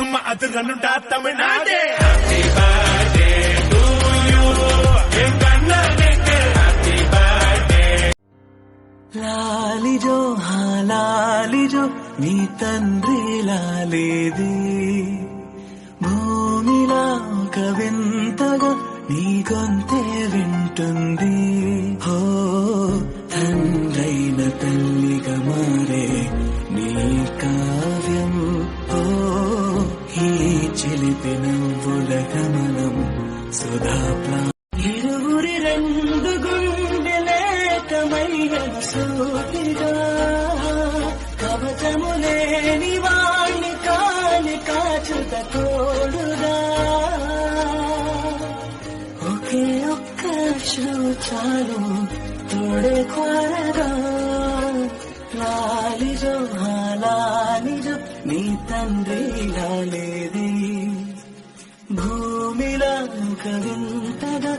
Sushma అదురనుంటా తమిళనాడే happy birthday to you ఎంగన్నా నీకు happy birthday లాలిజో లాలిజో నీ తండ్రి లాలేది భూమిలా ఒక వింతగా నీ గొంతే వింటుంది హో తండ్రైన తల్లిగా మారే నీ కావ్యం హో ఈ చిలిపి నవ్వుల గమనం సుధాప్లా ఇరువురి రెండు గుండెలేకమైన సూటిగా కవచము లేని వాణ్ణి కాని కాచుత తోడుగా ఒకే ఒక్క చాలు తోడే కోరగా లాలిజో లాలిజో నీ తండ్రి లాలేది భూమిలా ఒక వింతగా